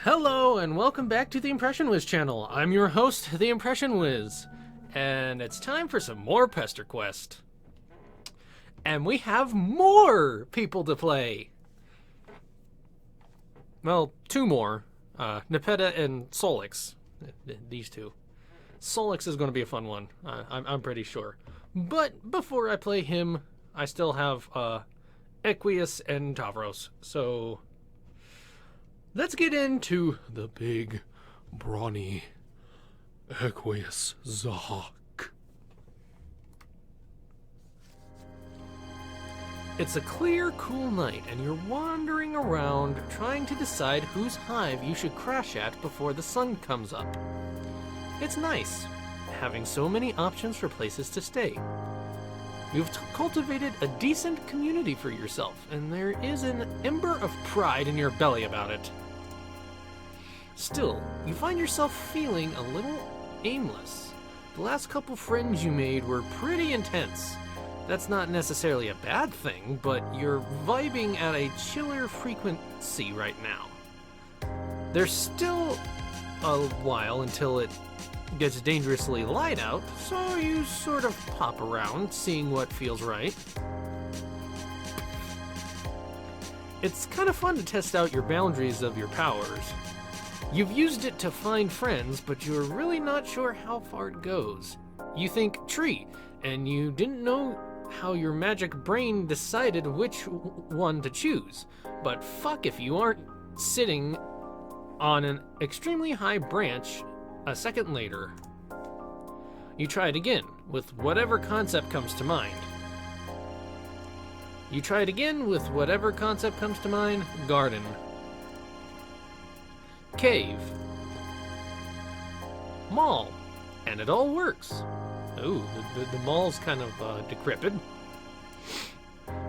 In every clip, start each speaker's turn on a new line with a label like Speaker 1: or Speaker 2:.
Speaker 1: Hello and welcome back to the Impression Wiz channel. I'm your host, the Impression Wiz, and it's time for some more Pester Quest. And we have more people to play. Well, two more. Nepeta and Solix. These two. Solix is going to be a fun one, I'm pretty sure. But before I play him, I still have Equius and Tavros, so let's get into the big, brawny Equius Zahak. It's a clear, cool night, and you're wandering around trying to decide whose hive you should crash at before the sun comes up. It's nice, having so many options for places to stay. You've cultivated a decent community for yourself, and there is an ember of pride in your belly about it. Still, you find yourself feeling a little aimless. The last couple friends you made were pretty intense. That's not necessarily a bad thing, but you're vibing at a chiller frequency right now. There's still a while until it gets dangerously light out, so you sort of pop around, seeing what feels right. It's kind of fun to test out your boundaries of your powers. You've used it to find friends, but you're really not sure how far it goes. You think tree, and you didn't know how your magic brain decided which one to choose. But fuck if you aren't sitting on an extremely high branch a second later. You try it again, with whatever concept comes to mind. Garden. Cave. Mall. And it all works. Ooh, the mall's kind of decrepit.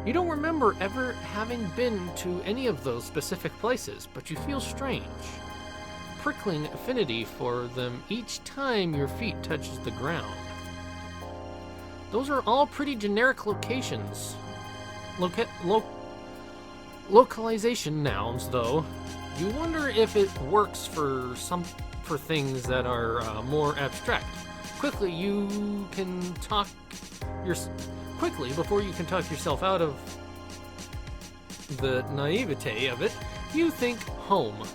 Speaker 1: You don't remember ever having been to any of those specific places, but you feel strange. Prickling affinity for them each time your feet touches the ground. Those are all pretty generic locations. Localization nouns, though. You wonder if it works for things that are more abstract. Quickly before you can talk yourself out of the naivete of it, you think home.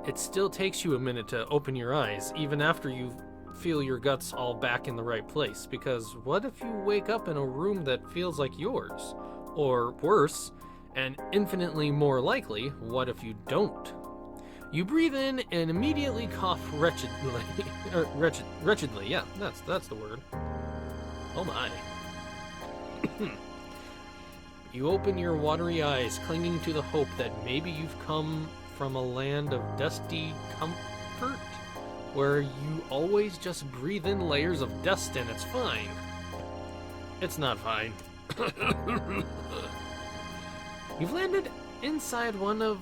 Speaker 1: It still takes you a minute to open your eyes, even after you feel your guts all back in the right place, because what if you wake up in a room that feels like yours? Or worse, and infinitely more likely, what if you don't? You breathe in and immediately cough wretchedly. Wretchedly, yeah, that's the word. Oh my. You open your watery eyes, clinging to the hope that maybe you've come from a land of dusty comfort, where you always just breathe in layers of dust and it's fine. It's not fine. You've landed inside one of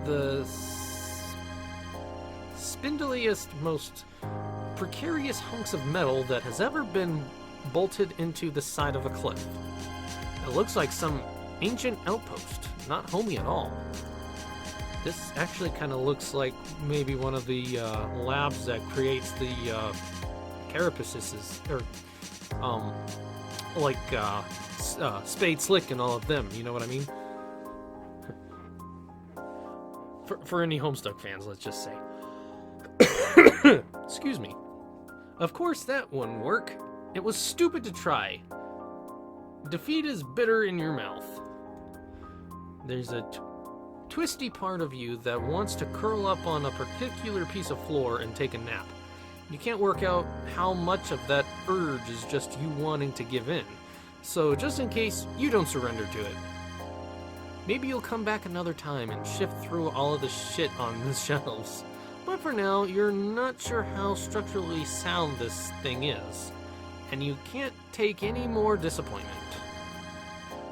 Speaker 1: the spindliest, most precarious hunks of metal that has ever been bolted into the side of a cliff. It looks like some ancient outpost, not homey at all. This actually kind of looks like maybe one of the labs that creates the carapaces, or Spade Slick and all of them, you know what I mean? For any Homestuck fans, let's just say. Excuse me. Of course that wouldn't work. It was stupid to try. Defeat is bitter in your mouth. There's a twisty part of you that wants to curl up on a particular piece of floor and take a nap. You can't work out how much of that urge is just you wanting to give in. So just in case you don't surrender to it, maybe you'll come back another time and shift through all of the shit on the shelves. But for now, you're not sure how structurally sound this thing is, and you can't take any more disappointment.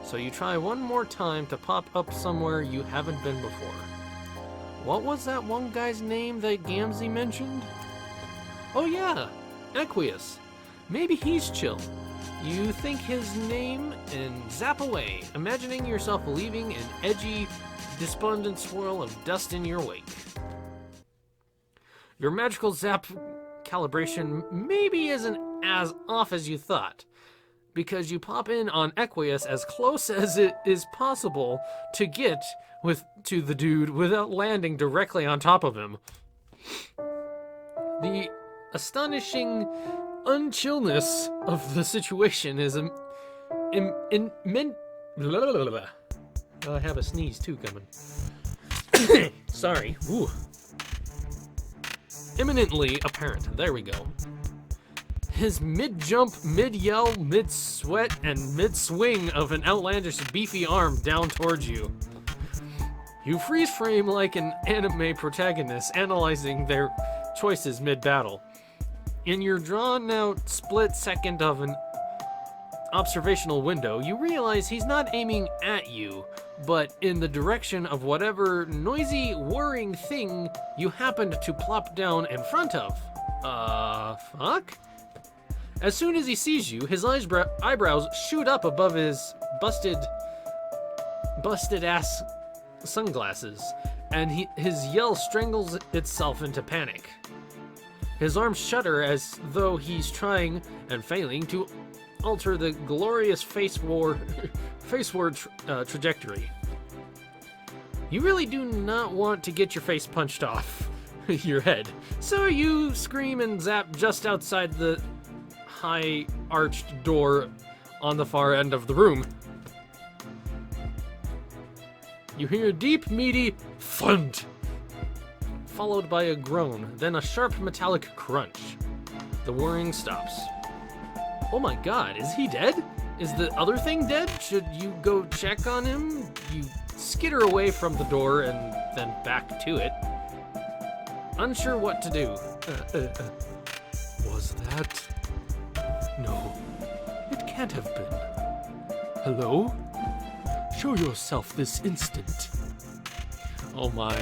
Speaker 1: So you try one more time to pop up somewhere you haven't been before. What was that one guy's name that Gamzee mentioned? Oh yeah, Equius. Maybe he's chill. You think his name and zap away, imagining yourself leaving an edgy, despondent swirl of dust in your wake. Your magical zap calibration maybe isn't as off as you thought, because you pop in on equius as close as it is possible to get to the dude without landing directly on top of him. The astonishing unchillness of the situation is I have a sneeze too coming. Sorry. Ooh. Imminently apparent. There we go. His mid-jump, mid-yell, mid-sweat, and mid-swing of an outlandish beefy arm down towards you. You freeze frame like an anime protagonist analyzing their choices mid-battle. In your drawn-out split second of an observational window, you realize he's not aiming at you, but in the direction of whatever noisy, whirring thing you happened to plop down in front of. Fuck? As soon as he sees you, his eyebrows shoot up above his busted-ass sunglasses, and his yell strangles itself into panic. His arms shudder as though he's trying and failing to alter the glorious faceward trajectory. You really do not want to get your face punched off your head, so you scream and zap just outside the high arched door on the far end of the room. You hear a deep, meaty thud, followed by a groan, then a sharp metallic crunch. The whirring stops. Oh my god, is he dead? Is the other thing dead? Should you go check on him? You skitter away from the door and then back to it, unsure what to do. Was that? No, it can't have been. Hello? Show yourself this instant. Oh my.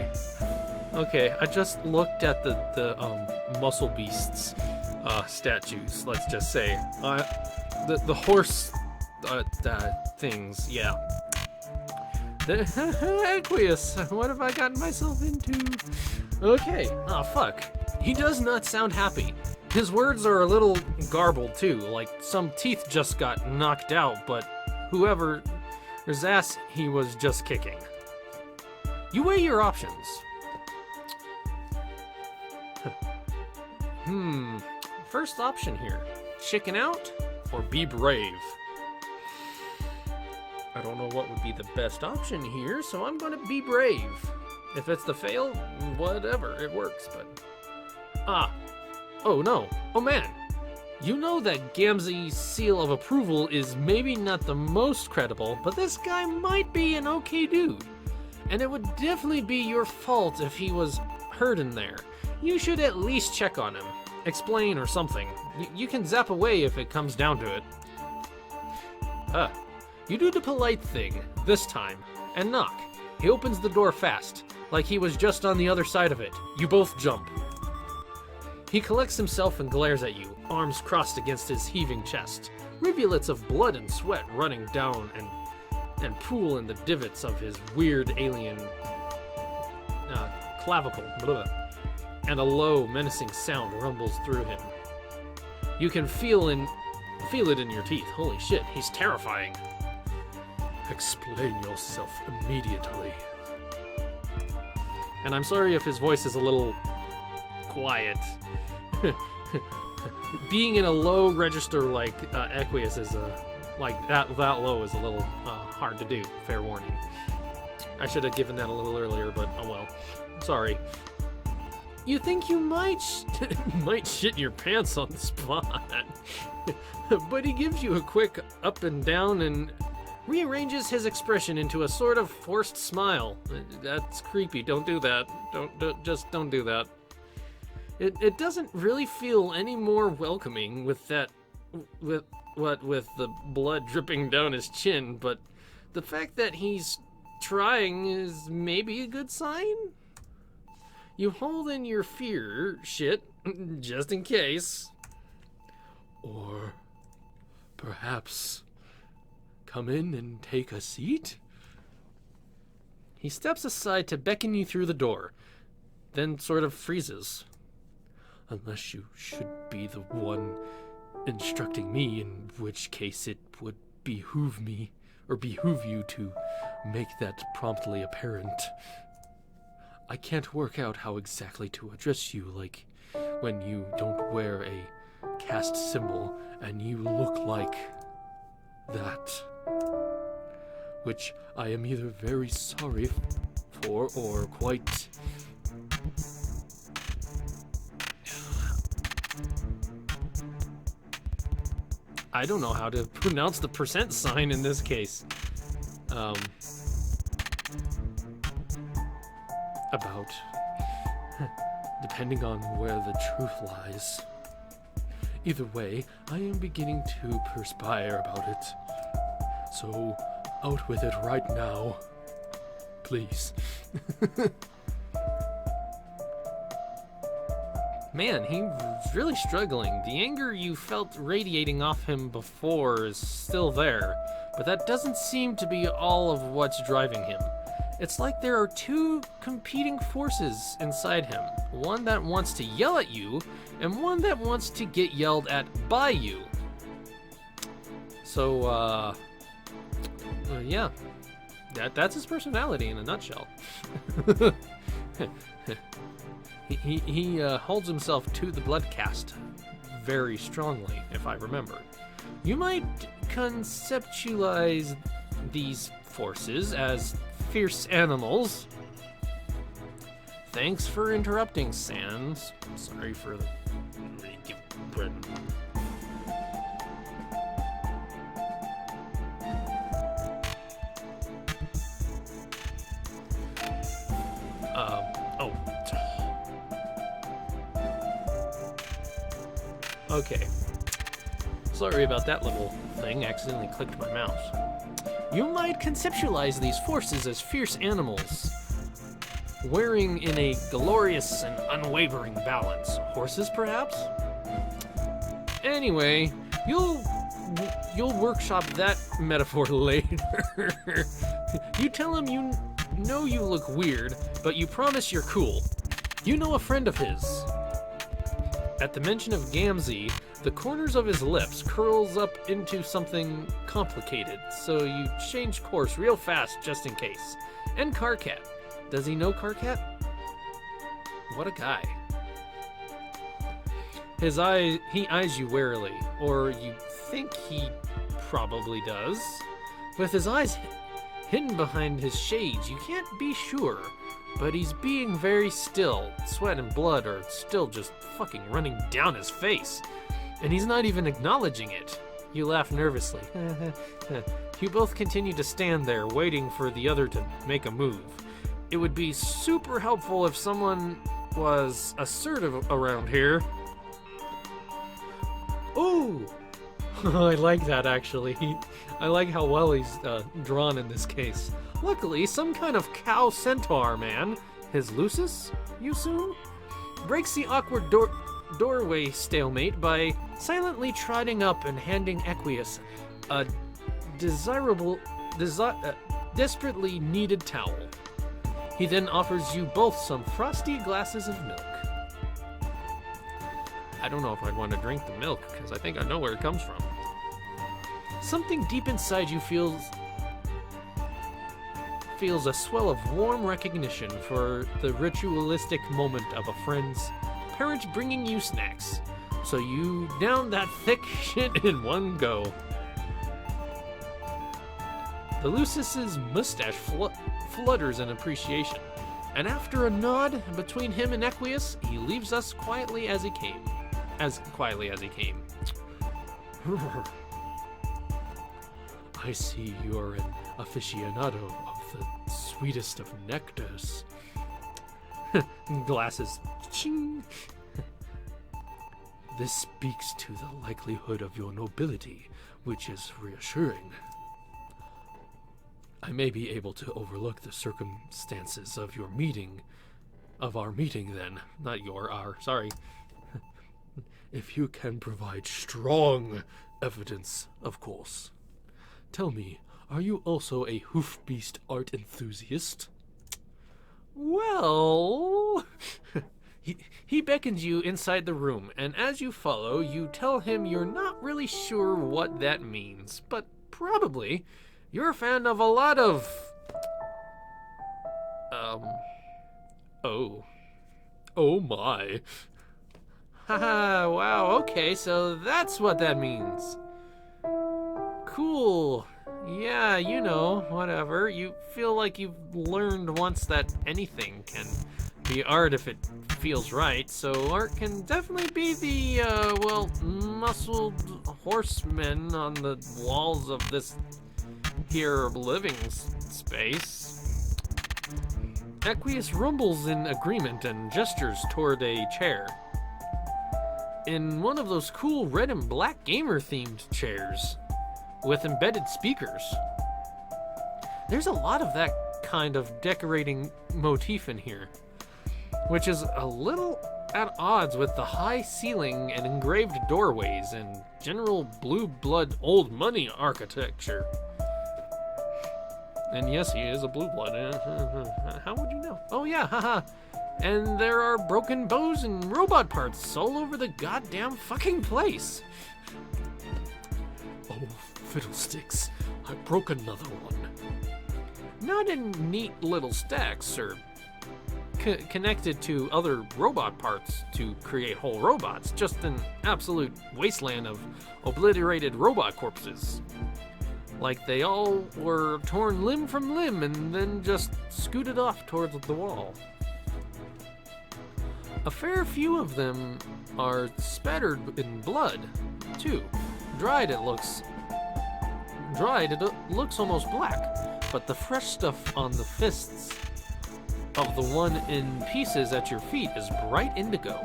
Speaker 1: Okay, I just looked at the muscle beasts statues, let's just say. The horse things, yeah. The equius, what have I gotten myself into? Okay, fuck. He does not sound happy. His words are a little garbled too, like some teeth just got knocked out, but whoever's ass he was just kicking. You weigh your options. First option here. Chicken out or be brave? I don't know what would be the best option here, so I'm gonna be brave. If it's the fail, whatever, it works, but... Oh no. Oh man. You know that Gamzee's seal of approval is maybe not the most credible, but this guy might be an okay dude. And it would definitely be your fault if he was hurt in there. You should at least check on him. Explain or something. You can zap away if it comes down to it. You do the polite thing, this time, and knock. He opens the door fast, like he was just on the other side of it. You both jump. He collects himself and glares at you, arms crossed against his heaving chest. Rivulets of blood and sweat running down and pool in the divots of his weird alien clavicle. Blah. And a low, menacing sound rumbles through him. You can feel it in your teeth. Holy shit, he's terrifying. Explain yourself immediately. And I'm sorry if his voice is a little quiet. Being in a low register like equius is like that low is a little hard to do. Fair warning. I should have given that a little earlier, but oh well. Sorry. You think you might shit your pants on the spot, but he gives you a quick up and down and rearranges his expression into a sort of forced smile. That's creepy. Don't do that. Just don't do that. It doesn't really feel any more welcoming with the blood dripping down his chin, but the fact that he's trying is maybe a good sign? You hold in your fear shit, just in case. Or
Speaker 2: perhaps come in and take a seat?
Speaker 1: He steps aside to beckon you through the door, then sort of freezes.
Speaker 2: Unless you should be the one instructing me, in which case it would behoove you to make that promptly apparent. I can't work out how exactly to address you, like when you don't wear a caste symbol and you look like that. Which I am either very sorry for or quite...
Speaker 1: I don't know how to pronounce the percent sign in this case.
Speaker 2: About, depending on where the truth lies. Either way, I am beginning to perspire about it. So, out with it right now. Please.
Speaker 1: Man, he's really struggling. The anger you felt radiating off him before is still there, but that doesn't seem to be all of what's driving him. It's like there are two competing forces inside him. One that wants to yell at you, and one that wants to get yelled at by you. So, yeah. That's his personality in a nutshell. He holds himself to the blood caste very strongly, if I remember. You might conceptualize these forces as fierce animals. Thanks for interrupting, Sans. Sorry for the... Okay. Sorry about that little thing. Accidentally clicked my mouse. You might conceptualize these forces as fierce animals, wearing in a glorious and unwavering balance. Horses, perhaps? Anyway, you'll workshop that metaphor later. You tell him you know you look weird, but you promise you're cool. You know a friend of his. At the mention of Gamzee, the corners of his lips curls up into something complicated, so you change course real fast just in case. And Karkat. Does he know Karkat? What a guy. He eyes you warily, or you think he probably does. With his eyes hidden behind his shades, you can't be sure. But he's being very still. Sweat and blood are still just fucking running down his face. And he's not even acknowledging it. You laugh nervously. You both continue to stand there, waiting for the other to make a move. It would be super helpful if someone was assertive around here. Ooh! I like that, actually. I like how well he's drawn in this case. Luckily, some kind of cow centaur man, his Lucis, you assume, breaks the awkward doorway stalemate by silently trotting up and handing Equius a desperately needed towel. He then offers you both some frosty glasses of milk. I don't know if I'd want to drink the milk, because I think I know where it comes from. Something deep inside you feels a swell of warm recognition for the ritualistic moment of a friend's parent bringing you snacks. So you down that thick shit in one go. The Lucis's mustache flutters in appreciation, and after a nod between him and Equius, he leaves us quietly as he came. As quietly as he came.
Speaker 2: I see you're an aficionado of the sweetest of nectars.
Speaker 1: Glasses. Ching.
Speaker 2: This speaks to the likelihood of your nobility, which is reassuring. I may be able to overlook the circumstances of our meeting then. Not our, sorry. If you can provide strong evidence, of course. Tell me, are you also a hoof-beast art enthusiast?
Speaker 1: Well... He beckons you inside the room, and as you follow, you tell him you're not really sure what that means, but probably you're a fan of a lot of...
Speaker 2: Oh my.
Speaker 1: Haha, wow, okay, so that's what that means. Cool. Yeah, you know, whatever. You feel like you've learned once that anything can be art if it feels right, so art can definitely be the, muscled horsemen on the walls of this here living space. Equius rumbles in agreement and gestures toward a chair. In one of those cool red and black gamer-themed chairs with embedded speakers. There's a lot of that kind of decorating motif in here, which is a little at odds with the high ceiling and engraved doorways and general blue blood old money architecture. And yes, he is a blue blood. How would you know? Oh yeah, haha. And there are broken bows and robot parts all over the goddamn fucking place.
Speaker 2: Oh, fiddlesticks. I broke another one.
Speaker 1: Not in neat little stacks or connected to other robot parts to create whole robots, just an absolute wasteland of obliterated robot corpses. Like they all were torn limb from limb and then just scooted off towards the wall. A fair few of them are spattered in blood, too. Dried, it looks almost black, but the fresh stuff on the fists of the one in pieces at your feet is bright indigo.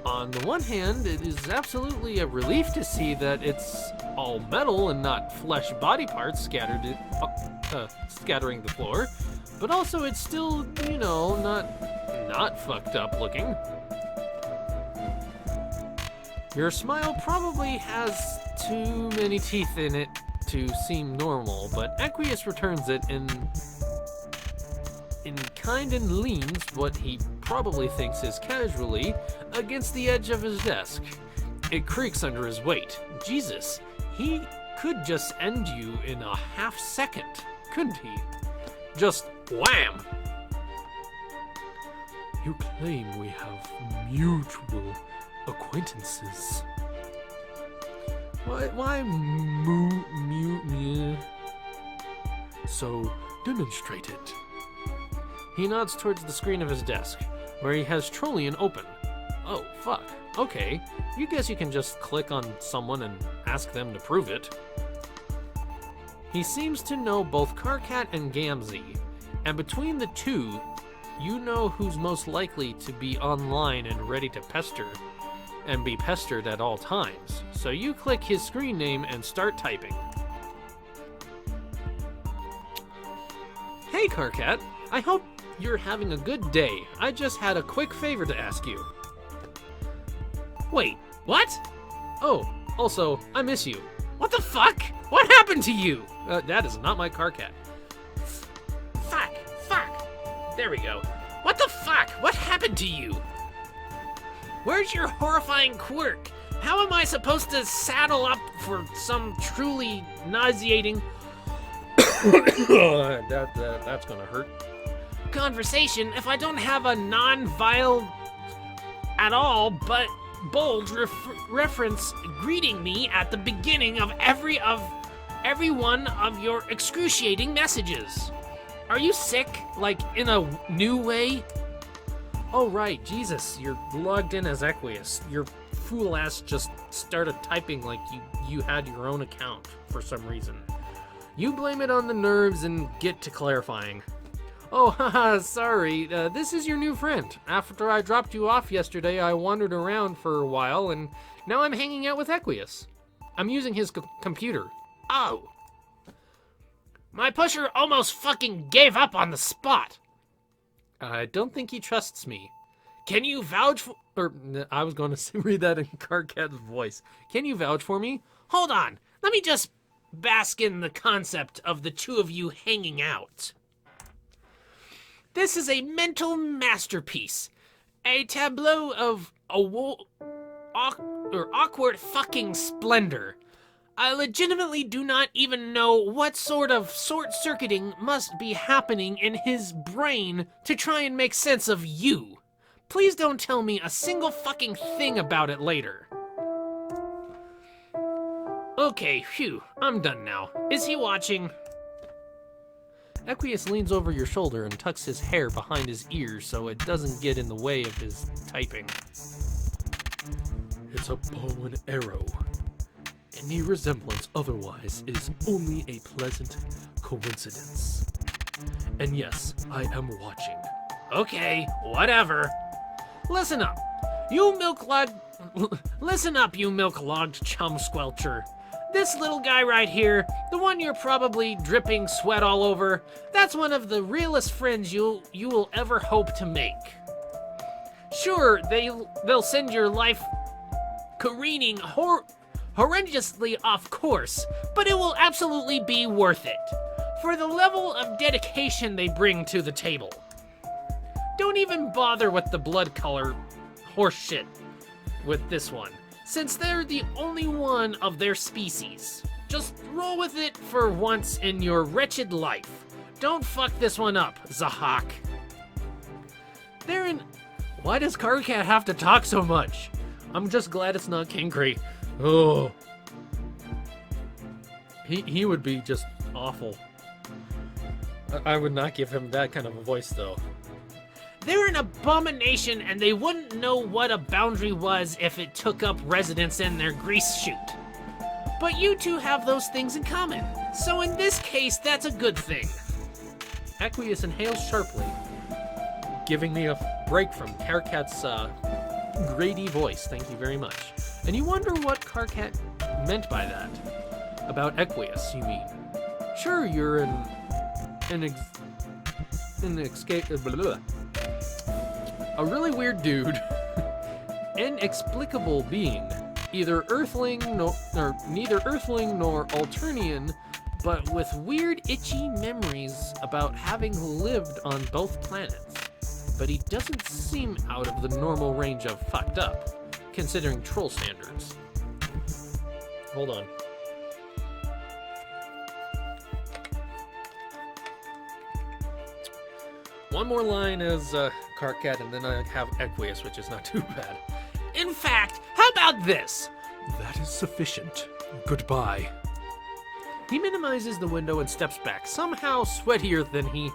Speaker 1: On the one hand, it is absolutely a relief to see that it's all metal and not flesh body parts scattering the floor, but also it's still, you know, not fucked up looking. Your smile probably has too many teeth in it to seem normal, but Equius returns it in kind and leans what he probably thinks is casually against the edge of his desk. It creaks under his weight. Jesus, he could just end you in a half second, couldn't he? Just wham!
Speaker 2: You claim we have mutual acquaintances.
Speaker 1: Why
Speaker 2: So, demonstrate it.
Speaker 1: He nods towards the screen of his desk, where he has Trollian open. Oh, fuck. Okay, you guess you can just click on someone and ask them to prove it. He seems to know both Karkat and Gamzee, and between the two, you know who's most likely to be online and ready to pester, and be pestered at all times. So you click his screen name and start typing. Hey Karkat, I hope you're having a good day. I just had a quick favor to ask you. Wait, what? Oh, also, I miss you. What the fuck? What happened to you? That is not my Karkat. Fuck. There we go. What the fuck? What happened to you? Where's your horrifying quirk? How am I supposed to saddle up for some truly nauseating that's gonna hurt conversation if I don't have a non-vile at all but bold reference greeting me at the beginning of every one of your excruciating messages? Are you sick, like in a new way? Oh right, Jesus, you're logged in as Equius. Your fool ass just started typing like you had your own account for some reason. You blame it on the nerves and get to clarifying. Oh, haha, sorry, this is your new friend. After I dropped you off yesterday, I wandered around for a while, and now I'm hanging out with Equius. I'm using his computer. Oh. My pusher almost fucking gave up on the spot. I don't think he trusts me. Can you vouch for... Or, I was going to read that in Karkat's voice. Can you vouch for me? Hold on. Let me just bask in the concept of the two of you hanging out. This is a mental masterpiece. A tableau of awkward fucking splendor. I legitimately do not even know what sort of short-circuiting must be happening in his brain to try and make sense of you. Please don't tell me a single fucking thing about it later. Okay, phew, I'm done now. Is he watching? Equius leans over your shoulder and tucks his hair behind his ears so it doesn't get in the way of his typing.
Speaker 2: It's a bow and arrow. Any resemblance otherwise is only a pleasant coincidence. And yes, I am watching.
Speaker 1: Okay, whatever. Listen up, you milk-logged chum squelcher. This little guy right here, the one you're probably dripping sweat all over, that's one of the realest friends you will ever hope to make. Sure, they'll send your life careening horrendously off course, but it will absolutely be worth it for the level of dedication they bring to the table. Don't even bother with the blood color horseshit with this one, since they're the only one of their species. Just roll with it for once in your wretched life. Don't fuck this one up, Zahak. Why does Karkat have to talk so much? I'm just glad it's not Kingry. Oh. He would be just awful. I would not give him that kind of a voice, though. They're an abomination, and they wouldn't know what a boundary was if it took up residence in their grease chute. But you two have those things in common, so in this case, that's a good thing. Equius inhales sharply, giving me a break from Karkat's grady voice. Thank you very much. And you wonder what Karkat meant by that. About Equius, you mean? Sure, you're a really weird dude, inexplicable being, neither Earthling nor Alternian, but with weird itchy memories about having lived on both planets. But he doesn't seem out of the normal range of fucked up, considering troll standards. Hold on. One more line as Karkat, and then I have Equius, which is not too bad. In fact, how about this?
Speaker 2: That is sufficient. Goodbye.
Speaker 1: He minimizes the window and steps back, somehow sweatier than he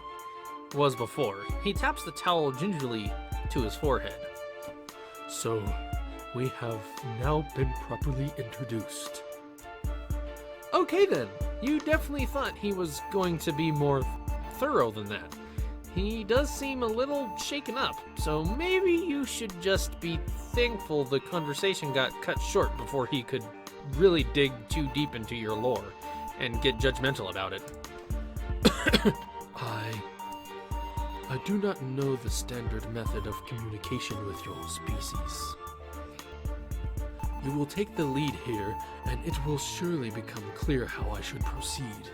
Speaker 1: was before. He taps the towel gingerly to his forehead.
Speaker 2: So, we have now been properly introduced.
Speaker 1: Okay then, you definitely thought he was going to be more thorough than that. He does seem a little shaken up, so maybe you should just be thankful the conversation got cut short before he could really dig too deep into your lore and get judgmental about it.
Speaker 2: I do not know the standard method of communication with your species. You will take the lead here, and it will surely become clear how I should proceed.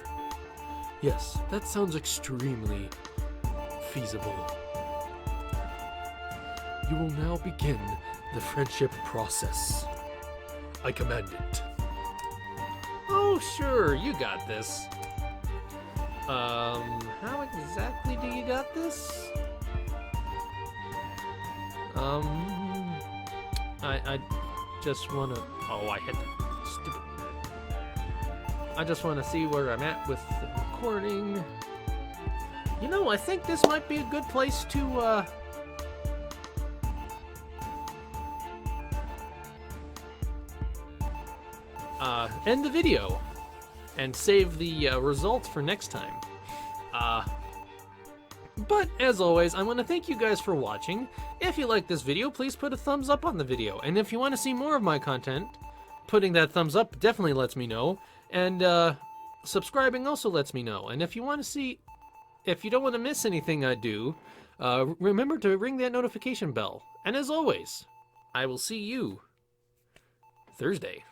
Speaker 2: Yes, that sounds extremely feasible. You will now begin the friendship process. I command it.
Speaker 1: Oh, sure, you got this. How exactly do you got this? I just wanna... Oh, I hit the stupid... I just wanna see where I'm at with the recording. You know, I think this might be a good place to, end the video and save the results for next time. But as always, I want to thank you guys for watching. If you like this video, please put a thumbs up on the video. And if you want to see more of my content, putting that thumbs up definitely lets me know. And subscribing also lets me know. And if you want to see, if you don't want to miss anything I do, Remember to ring that notification bell. And as always, I will see you Thursday.